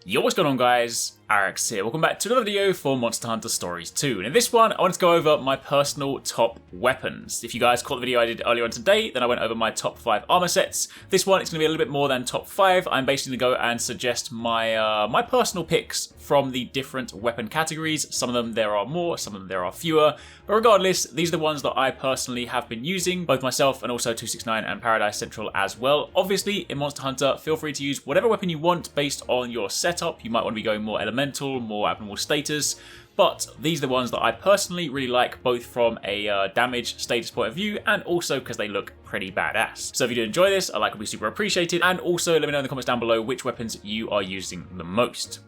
Yo, what's going on guys? Arekkz here. Welcome back to another video for Monster Hunter Stories 2. And in this one, I wanted to go over my personal top weapons. If you guys caught the video I did earlier on today, then I went over my top 5 armor sets. This one, it's going to be a little bit more than top 5. I'm basically going to go and suggest my my personal picks from the different weapon categories. Some of them there are more, some of them there are fewer. But regardless, these are the ones that I personally have been using, both myself and also TwoSixNine and Paradise Central as well. Obviously, in Monster Hunter, feel free to use whatever weapon you want based on your setup. You might want to be going more elemental, more abnormal status, but these are the ones that I personally really like, both from a damage status point of view and also because they look pretty badass. So if you do enjoy this, a like would be super appreciated, and also let me know in the comments down below which weapons you are using the most.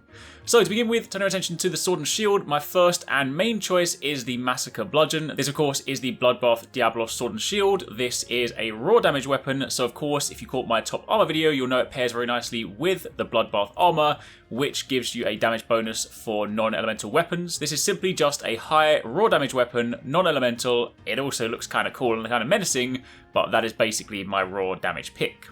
So to begin with, turn our attention to the sword and shield. My first and main choice is the Massacre Bludgeon. This of course is the Bloodbath Diablos sword and shield. This is a raw damage weapon, so of course if you caught my top armor video, you'll know it pairs very nicely with the Bloodbath armor, which gives you a damage bonus for non-elemental weapons. This is simply just a high raw damage weapon, non-elemental. It also looks kind of cool and kind of menacing, but that is basically my raw damage pick.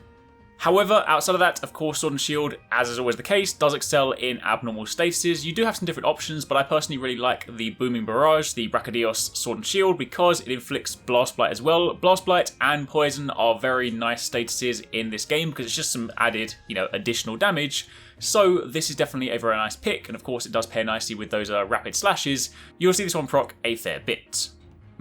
However, outside of that, of course, Sword and Shield, as is always the case, does excel in abnormal statuses. You do have some different options, but I personally really like the Booming Barrage, the Brachydios Sword and Shield, because it inflicts Blast Blight as well. Blast Blight and Poison are very nice statuses in this game because it's just some added, additional damage. So this is definitely a very nice pick, and of course it does pair nicely with those rapid slashes. You'll see this one proc a fair bit.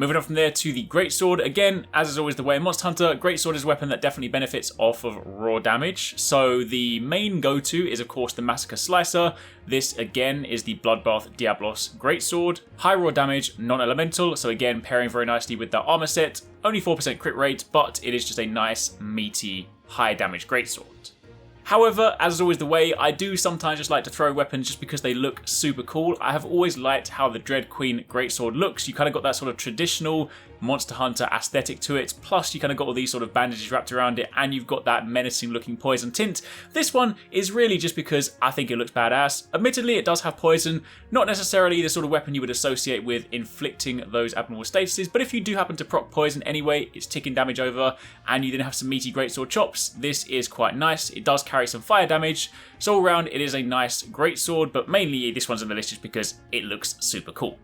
Moving on from there to the Greatsword. Again, as is always the way in Monster Hunter, Greatsword is a weapon that definitely benefits off of raw damage. So the main go-to is of course the Massacre Slicer. This again is the Bloodbath Diablos Greatsword. High raw damage, non-elemental, so again pairing very nicely with the armor set. Only 4% crit rate, but it is just a nice, meaty, high damage Greatsword. However, as is always the way, I do sometimes just like to throw weapons just because they look super cool. I have always liked how the Dread Queen Greatsword looks. You kind of got that sort of traditional Monster Hunter aesthetic to it, plus you kind of got all these sort of bandages wrapped around it, and you've got that menacing looking poison tint. This one is really just because I think it looks badass. Admittedly, it does have poison, not necessarily the sort of weapon you would associate with inflicting those abnormal statuses, but if you do happen to proc poison anyway, it's ticking damage over, and you then have some meaty Greatsword chops, this is quite nice. It does carry some fire damage, so all around it is a nice Greatsword, but mainly this one's on the list just because it looks super cool.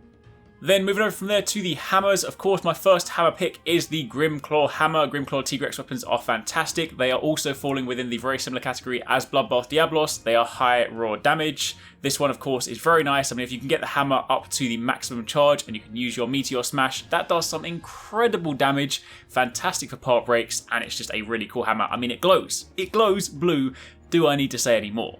Then moving over from there to the hammers, of course my first hammer pick is the Grimclaw hammer. Grimclaw Tigrex weapons are fantastic. They are also falling within the very similar category as Bloodbath Diablos. They are high raw damage. This one of course is very nice. I mean, if you can get the hammer up to the maximum charge and you can use your Meteor Smash, that does some incredible damage. Fantastic for part breaks, and it's just a really cool hammer. I mean, it glows. It glows blue. Do I need to say any more?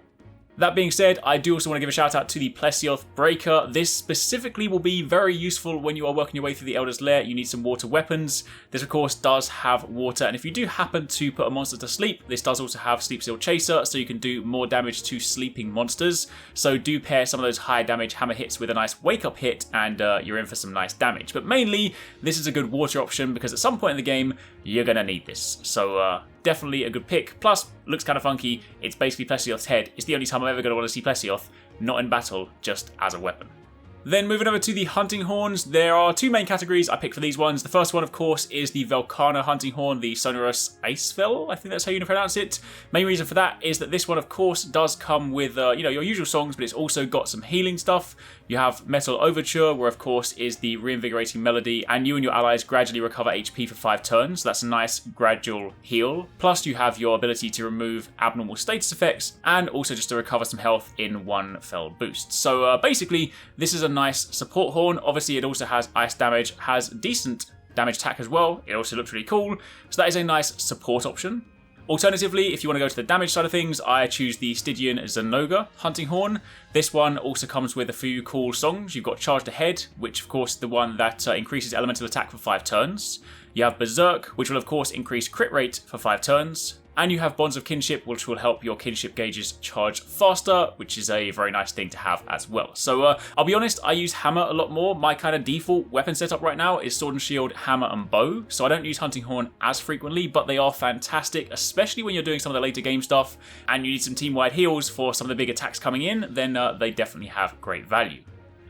That being said, I do also want to give a shout out to the Plesios Breaker. This specifically will be very useful when you are working your way through the Elder's Lair. You need some water weapons. This of course does have water, and if you do happen to put a monster to sleep, this does also have Sleep Seal Chaser, so you can do more damage to sleeping monsters. So do pair some of those high damage hammer hits with a nice wake up hit, and you're in for some nice damage. But mainly, this is a good water option because at some point in the game, you're going to need this. So definitely a good pick. Plus, looks kind of funky. It's basically Plesios' head. It's the only time I'm ever going to want to see Plesios, not in battle, just as a weapon. Then moving over to the hunting horns, there are two main categories I picked for these ones. The first one, of course, is the Volcano hunting horn, the Sonorous Icefell, I think that's how you pronounce it. Main reason for that is that this one, of course, does come with, your usual songs, but it's also got some healing stuff. You have Metal Overture, where, of course, is the reinvigorating melody, and you and your allies gradually recover HP for 5 turns. So that's a nice gradual heal. Plus, you have your ability to remove abnormal status effects, and also just to recover some health in one fell boost. So basically, this is a nice support horn. Obviously, it also has ice damage, has decent damage attack as well. It also looks really cool. So that is a nice support option. Alternatively, if you want to go to the damage side of things, I choose the Stidion Zanoga hunting horn. This one also comes with a few cool songs. You've got Charged Ahead, which of course is the one that increases elemental attack for 5 turns. You have Berserk, which will of course increase crit rate for 5 turns. And you have Bonds of Kinship, which will help your kinship gauges charge faster, which is a very nice thing to have as well. So I'll be honest, I use hammer a lot more. My kind of default weapon setup right now is sword and shield, hammer and bow. So I don't use hunting horn as frequently, but they are fantastic, especially when you're doing some of the later game stuff and you need some team-wide heals for some of the big attacks coming in, then they definitely have great value.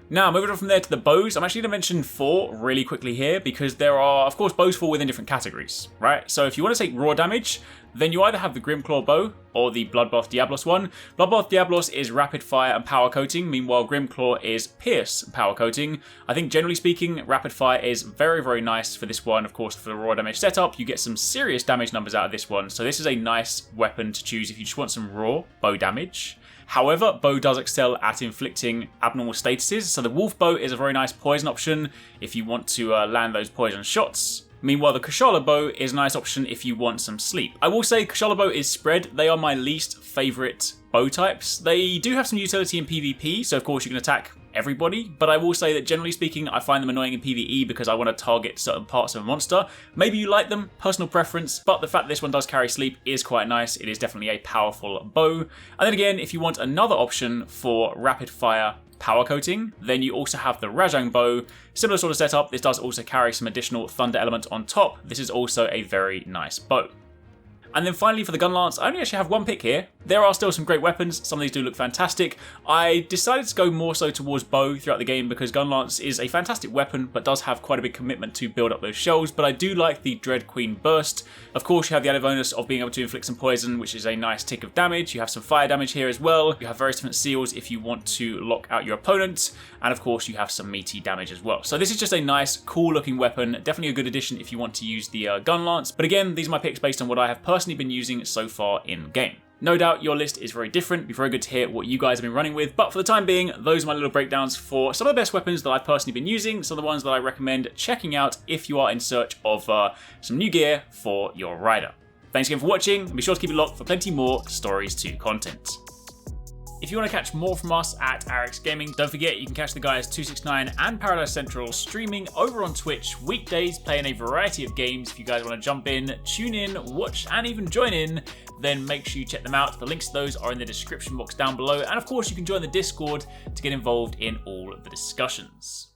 Now, moving on from there to the bows, I'm actually going to mention 4 really quickly here because there are, of course, bows fall within different categories, right? So if you want to take raw damage, then you either have the Grimclaw bow or the Bloodbath Diablos one. Bloodbath Diablos is rapid fire and power coating, meanwhile Grimclaw is pierce and power coating. I think generally speaking, rapid fire is very, very nice for this one. Of course, for the raw damage setup, you get some serious damage numbers out of this one. So this is a nice weapon to choose if you just want some raw bow damage. However, bow does excel at inflicting abnormal statuses, so the wolf bow is a very nice poison option if you want to land those poison shots. Meanwhile, the Kushala bow is a nice option if you want some sleep. I will say Kushala bow is spread. They are my least favourite bow types. They do have some utility in PvP, so of course you can attack everybody, but I will say that generally speaking, I find them annoying in PvE because I want to target certain parts of a monster. Maybe you like them, personal preference, but the fact that this one does carry sleep is quite nice. It is definitely a powerful bow. And then again, if you want another option for rapid fire power coating, then you also have the Rajang bow. Similar sort of setup, this does also carry some additional thunder element on top. This is also a very nice bow. And then finally for the gun lance, I only actually have one pick here. There are still some great weapons, some of these do look fantastic. I decided to go more so towards bow throughout the game because gun lance is a fantastic weapon but does have quite a big commitment to build up those shells, but I do like the Dread Queen burst. Of course you have the added bonus of being able to inflict some poison, which is a nice tick of damage. You have some fire damage here as well. You have various different seals if you want to lock out your opponent, and of course you have some meaty damage as well. So this is just a nice, cool looking weapon, definitely a good addition if you want to use the gun lance, but again, these are my picks based on what I have personally been using so far in game. No doubt your list is very different, it'd be very good to hear what you guys have been running with, but for the time being, those are my little breakdowns for some of the best weapons that I've personally been using, some of the ones that I recommend checking out if you are in search of some new gear for your rider. Thanks again for watching, and be sure to keep it locked for plenty more Stories 2 content. If you want to catch more from us at Arekkz Gaming, don't forget you can catch the guys TwoSixNine and Paradise Central streaming over on Twitch weekdays, playing a variety of games. If you guys want to jump in, tune in, watch, and even join in, then make sure you check them out. The links to those are in the description box down below, and of course you can join the Discord to get involved in all of the discussions.